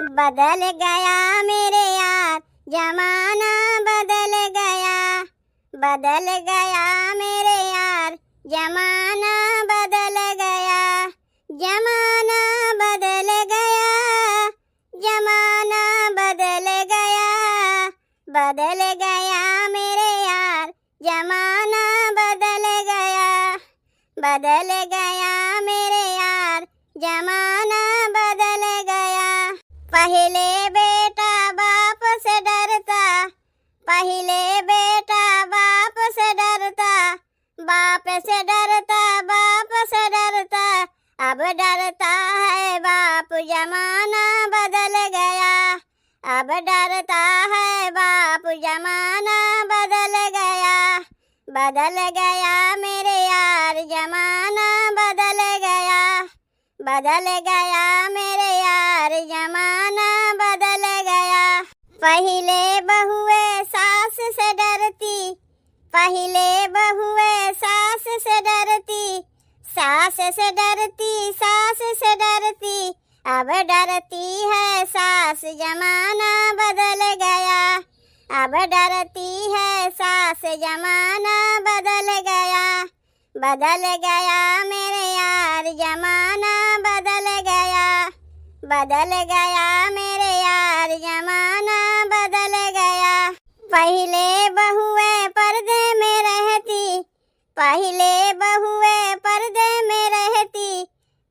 बदल गया मेरे यार जमाना बदल गया, बदल गया मेरे यार जमाना बदल गया, जमाना बदल गया, जमाना बदल गया, बदल गया मेरे यार जमाना बदल गया, बदल गया मेरे यार जमाना बदल गया। पहले बेटा बाप से डरता, पहले बेटा बाप से डरता, बाप से डरता, बाप से डरता, अब डरता है बाप जमाना बदल गया, अब डरता है बाप जमाना बदल गया, बदल गया मेरे यार जमाना बदल गया, बदल गया मेरे यार जमाना बदल गया। पहले बहुए सास से डरती, पहले बहुए सास से डरती, सास से डरती, सास से डरती, अब डरती है सास जमाना बदल गया, अब डरती है सास जमाना बदल गया, बदल गया मेरे यार जमाना बदल गया, बदल गया मेरे यार जमाना बदल गया। पहले बहुए पर्दे में रहती, पहले बहुए पर्दे में रहती,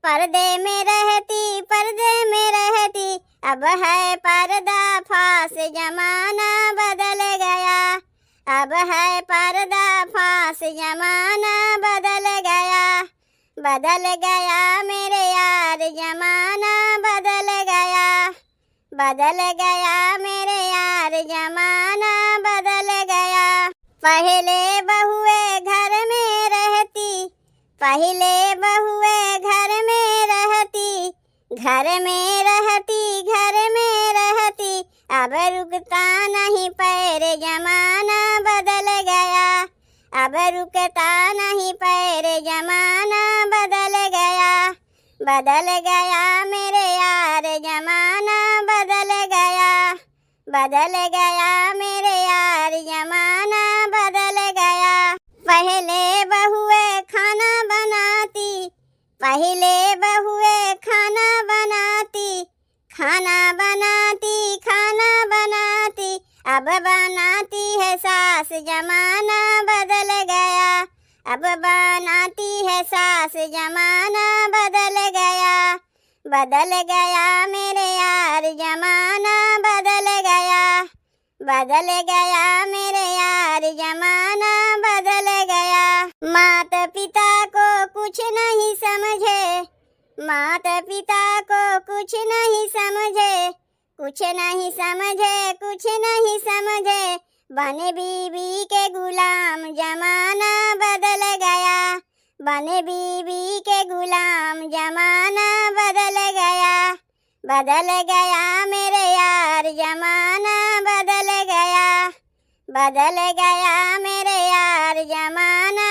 पर्दे में रहती, पर्दे में रहती, अब है पर्दा फास जमाना बदल गया, अब है पर्दा फास जमाना बदल गया, बदल गया मेरे यार जमाना बदल गया, बदल गया मेरे यार जमाना बदल गया। पहले बहुए घर में रहती, पहले बहुए घर में रहती, घर में रहती, घर में रहती, अब रुकता नहीं पैर जमाना बदल गया, अब रुकता नहीं पैर जमाना बदल गया, बदल गया मेरे यार जमाना बदल गया, बदल गया मेरे यार जमाना बदल गया। पहले बहुए खाना बनाती, पहले बहुए खाना बनाती, खाना बनाती, खाना बनाती, अब बनाती है सास जमाना बदल गया, अब बनाती है सास जमाना बदल गया, बदल गया मेरे यार जमाना बदल गया, बदल गया मेरे यार जमाना बदल गया। माता पिता को कुछ नहीं समझे, माता पिता को कुछ नहीं समझे, कुछ नहीं समझे, कुछ नहीं समझे, बने बीबी के गुलाम जमाना बदल गया, बने बीबी के गुलाम जमाना बदल गया, बदल गया मेरे यार जमाना बदल गया, बदल गया मेरे यार जमाना